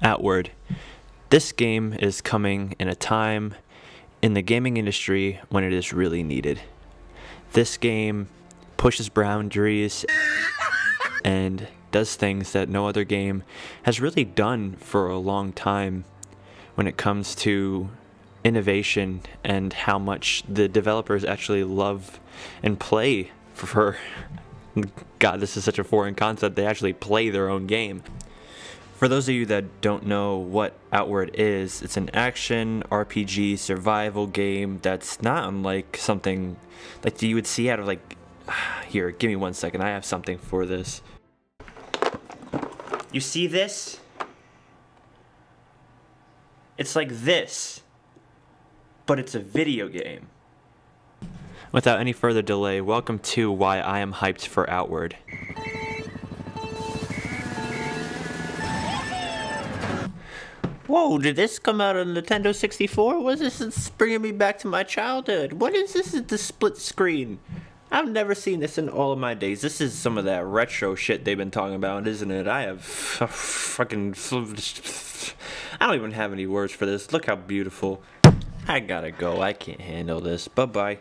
Outward. This game is coming in a time in the gaming industry when it is really needed. This game pushes boundaries and does things that no other game has really done for a long time when it comes to innovation and how much the developers actually love and play for God, this is such a foreign concept. They actually play their own game. For those of you that don't know what Outward is, it's an action RPG survival game that's not unlike something like you would see out of like... Here, give me 1 second. I have something for this. You see this? It's like this, but it's a video game. Without any further delay, welcome to why I am hyped for Outward. Whoa, did this come out on Nintendo 64? What is this? It's bringing me back to my childhood. What is this? It's the split screen. I've never seen this in all of my days. This is some of that retro shit they've been talking about, isn't it? I have fucking... I don't even have any words for this. Look how beautiful. I gotta go. I can't handle this. Bye-bye.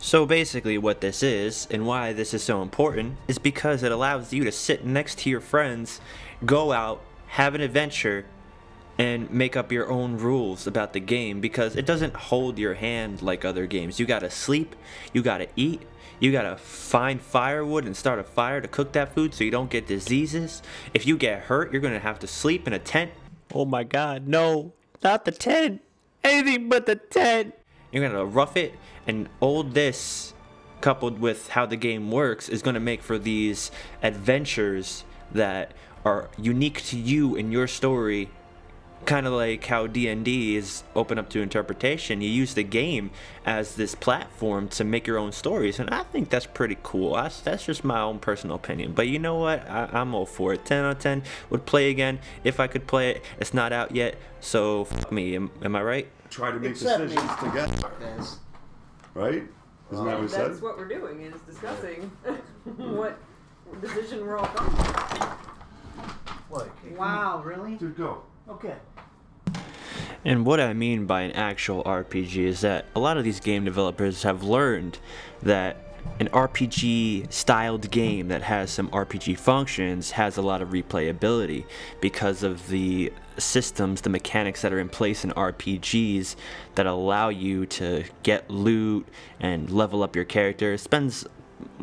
So basically what this is, and why this is so important, is because it allows you to sit next to your friends, go out, have an adventure, and make up your own rules about the game, because it doesn't hold your hand like other games. You gotta sleep, you gotta eat, you gotta find firewood and start a fire to cook that food so you don't get diseases. If you get hurt, you're gonna have to sleep in a tent. Oh my god, no, not the tent. Anything but the tent. You're gonna rough it, and all this coupled with how the game works is gonna make for these adventures that are unique to you and your story. Kind of like how D&D is open up to interpretation. You use the game as this platform to make your own stories, and I think that's pretty cool. That's just my own personal opinion, but you know what, I'm all for it. 10 out of 10 would play again if I could play it. It's not out yet, so fuck me. Am I right? Try to make decisions together. Right? Isn't that what we said? That's what we're doing, is discussing what decision we're all coming to. What? Wow, really? Dude, go. Okay. And what I mean by an actual RPG is that a lot of these game developers have learned that an RPG styled game that has some RPG functions has a lot of replayability because of the systems, the mechanics that are in place in RPGs that allow you to get loot and level up your character.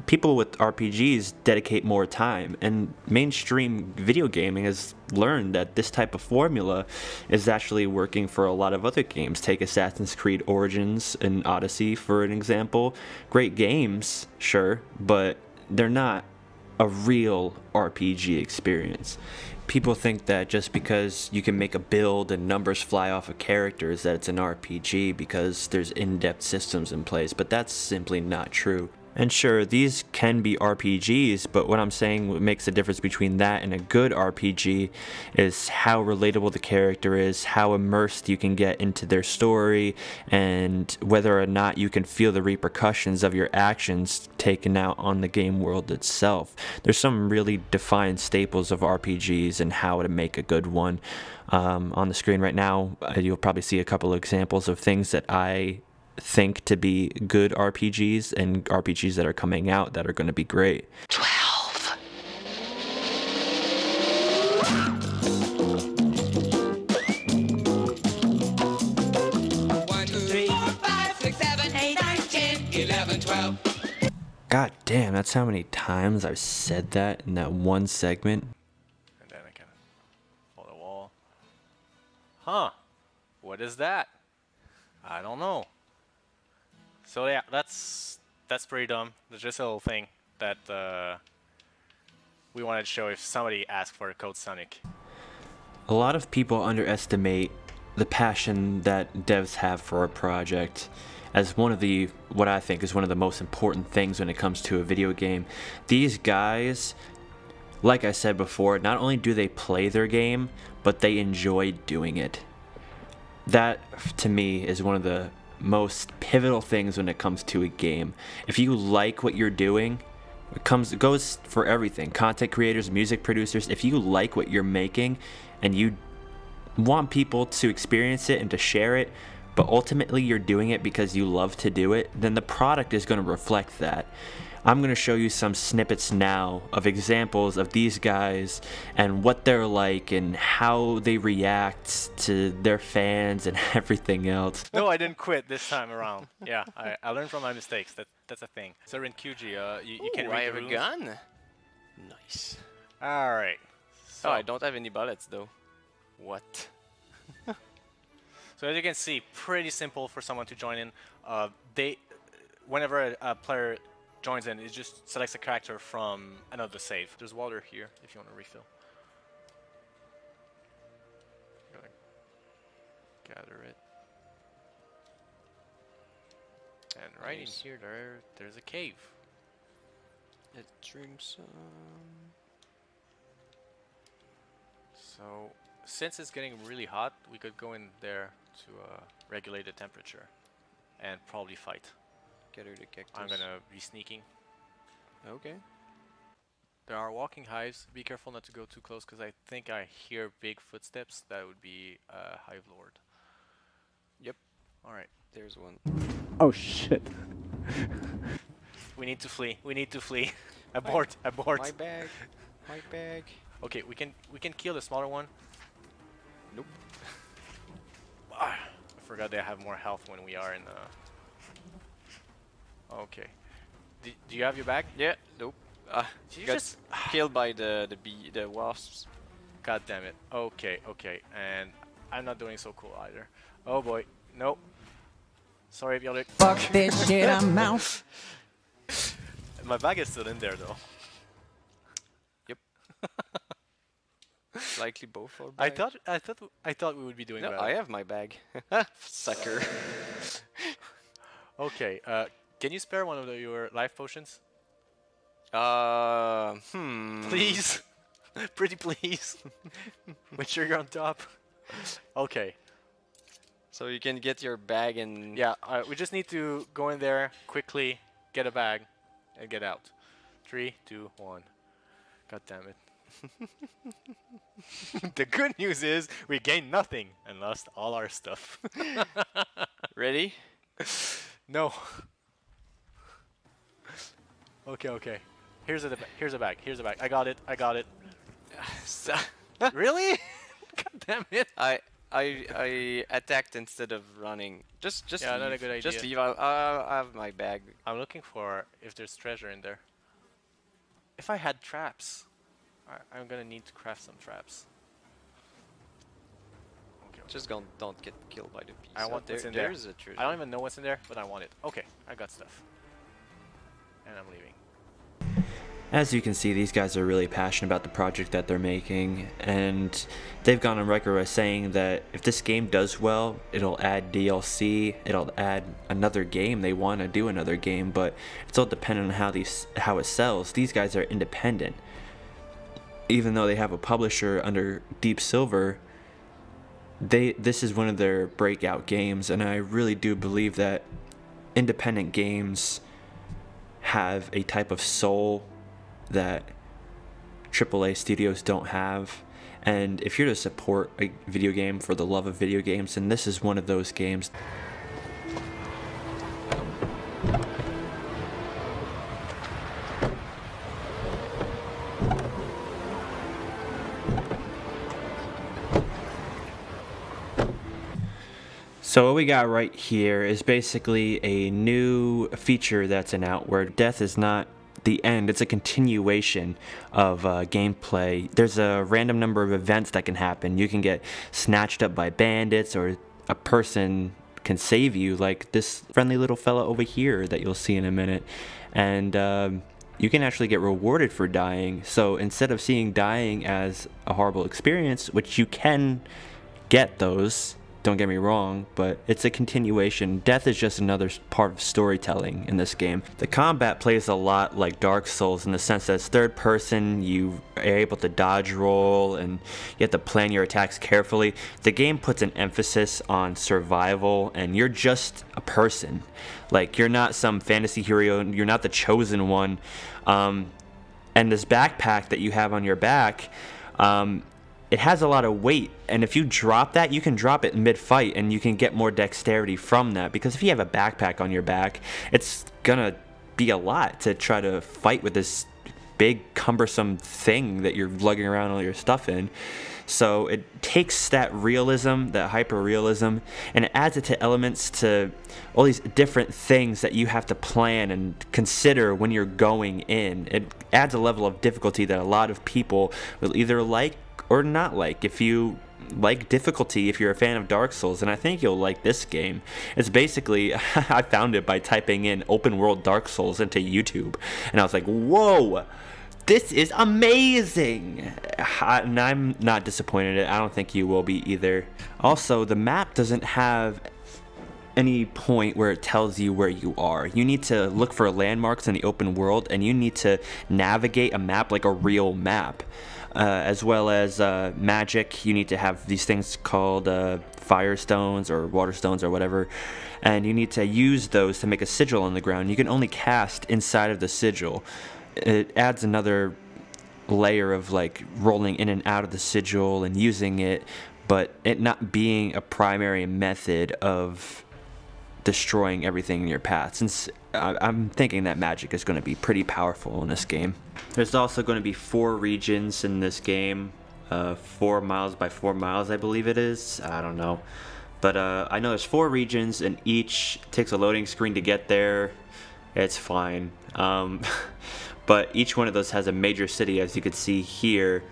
People with RPGs dedicate more time, and mainstream video gaming has learned that this type of formula is actually working for a lot of other games. Take Assassin's Creed Origins and Odyssey for an example. Great games, sure, but they're not a real RPG experience. People think that just because you can make a build and numbers fly off of characters that it's an RPG because there's in-depth systems in place, but that's simply not true. And sure, these can be RPGs, but what I'm saying what makes the difference between that and a good RPG is how relatable the character is, how immersed you can get into their story, and whether or not you can feel the repercussions of your actions taken out on the game world itself. There's some really defined staples of RPGs and how to make a good one. On the screen right now, you'll probably see a couple of examples of things that I think to be good RPGs and RPGs that are coming out that are going to be great. 12. God damn, that's how many times I've said that in that one segment. And then I can follow the wall. Huh. What is that? I don't know. So yeah, that's pretty dumb. There's just a little thing that we wanted to show if somebody asked for a Code Sonic. A lot of people underestimate the passion that devs have for a project as one of the, what I think is one of the most important things when it comes to a video game. These guys, like I said before, not only do they play their game, but they enjoy doing it. That, to me, is one of the most pivotal things when it comes to a game. If you like what you're doing, It goes for everything. Content creators, music producers. If you like what you're making and you want people to experience it and to share it, but ultimately you're doing it because you love to do it, then the product is going to reflect that. I'm going to show you some snippets now of examples of these guys and what they're like and how they react to their fans and everything else. No, I didn't quit this time around. Yeah, I learned from my mistakes. That's a thing. So in QG, you can read I the have a rules. gun. Nice. All right. So, Oh, I don't have any bullets though. What? So as you can see, pretty simple for someone to join in. Whenever a player joins in, it just selects a character from another save. There's water here if you want to refill. Gonna gather it. And right in here, there's a cave. Let's drink some. So since it's getting really hot, we could go in there to regulate the temperature and probably fight. Gather the cactus. I'm gonna be sneaking. Okay. There are walking hives. Be careful not to go too close because I think I hear big footsteps. That would be a hive lord. Yep. Alright. There's one. Oh shit. We need to flee. We need to flee. Abort. Abort. My bag. My bag. Okay, we can kill the smaller one. Nope. I forgot they have more health when we are in Okay. Do you have your bag? Yeah. Nope. Did you Got just killed by the wasps. God damn it. Okay, okay. And I'm not doing so cool either. Oh boy. Nope. Sorry, Bjork. Fuck this shit, I'm out. My bag is still in there though. Yep. Likely both are I bag. thought we would be doing No, better. I have my bag. Sucker. Okay, can you spare one of your life potions? Please? Pretty please? Make sure you're on top. Okay. So you can get your bag and... Yeah, we just need to go in there quickly, get a bag, and get out. 3, 2, 1. God damn it. The good news is we gained nothing and lost all our stuff. Ready? No. Okay, okay. Here's a bag. Here's a bag. I got it. I got it. Really? God damn it. I attacked instead of running. Just Yeah, leave. not a good Just idea. leave. I'll have my bag. I'm looking for if there's treasure in there. If I had traps, I'm gonna need to craft some traps. Okay, okay. Just don't get killed by the bees. I want what's in there. There's a treasure. I don't even know what's in there, but I want it. Okay, I got stuff. And I'm leaving. As you can see, these guys are really passionate about the project that they're making, and they've gone on record as saying that if this game does well, it'll add DLC, it'll add another game. They want to do another game, but it's all dependent on how it sells. These guys are independent. Even though they have a publisher under Deep Silver, this is one of their breakout games, and I really do believe that independent games have a type of soul that AAA studios don't have. And if you're to support a video game for the love of video games, then this is one of those games. So what we got right here is basically a new feature that's an out where death is not the end, it's a continuation of gameplay. There's a random number of events that can happen. You can get snatched up by bandits, or a person can save you, like this friendly little fella over here that you'll see in a minute. And you can actually get rewarded for dying. So instead of seeing dying as a horrible experience, which you can get those don't get me wrong, but it's a continuation. Death is just another part of storytelling in this game. The combat plays a lot like Dark Souls in the sense that it's third person, you are able to dodge roll, and you have to plan your attacks carefully. The game puts an emphasis on survival, and you're just a person. Like, you're not some fantasy hero, you're not the chosen one. And this backpack that you have on your back, it has a lot of weight, and if you drop that, you can drop it mid-fight and you can get more dexterity from that, because if you have a backpack on your back, it's gonna be a lot to try to fight with this big cumbersome thing that you're lugging around all your stuff in. So it takes that realism, that hyper-realism, and it adds it to elements to all these different things that you have to plan and consider when you're going in. It adds a level of difficulty that a lot of people will either like or not like. If you like difficulty, if you're a fan of Dark Souls, and I think you'll like this game. It's basically, I found it by typing in open world Dark Souls into YouTube, and I was like, whoa, this is amazing, and I'm not disappointed in it. I don't think you will be either. Also, the map doesn't have any point where it tells you where you are. You need to look for landmarks in the open world, and you need to navigate a map like a real map. As well as magic, you need to have these things called fire stones or water stones or whatever, and you need to use those to make a sigil on the ground. You can only cast inside of the sigil. It adds another layer of like rolling in and out of the sigil and using it, but it not being a primary method of destroying everything in your path, since I'm thinking that magic is going to be pretty powerful in this game. There's also going to be 4 regions in this game, 4 miles by 4 miles I believe it is, I don't know, but I know there's 4 regions, and each takes a loading screen to get there. It's fine, but each one of those has a major city, as you can see here.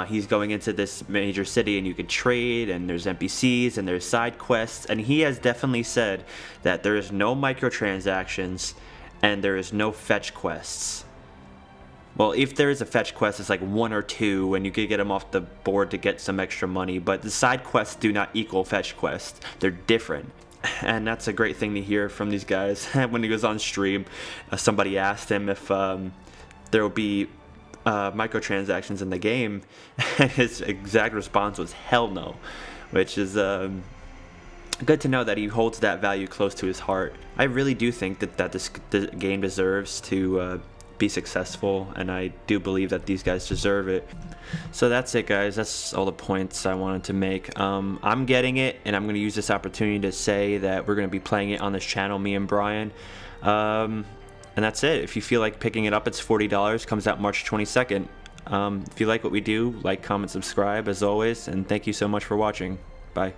He's going into this major city, and you can trade, and there's NPCs, and there's side quests, and he has definitely said that there is no microtransactions and there is no fetch quests. Well, if there is a fetch quest, it's like 1 or 2, and you could get them off the board to get some extra money, but the side quests do not equal fetch quests. They're different. And that's a great thing to hear from these guys. When he was on stream, somebody asked him if there will be microtransactions in the game, and his exact response was hell no, which is good to know that he holds that value close to his heart. I really do think that this game deserves to be successful, and I do believe that these guys deserve it. So that's it, guys. That's all the points I wanted to make. I'm getting it, and I'm going to use this opportunity to say that we're going to be playing it on this channel, me and Brian. And that's it. If you feel like picking it up, it's $40. Comes out March 22nd. If you like what we do, like, comment, subscribe, as always. And thank you so much for watching. Bye.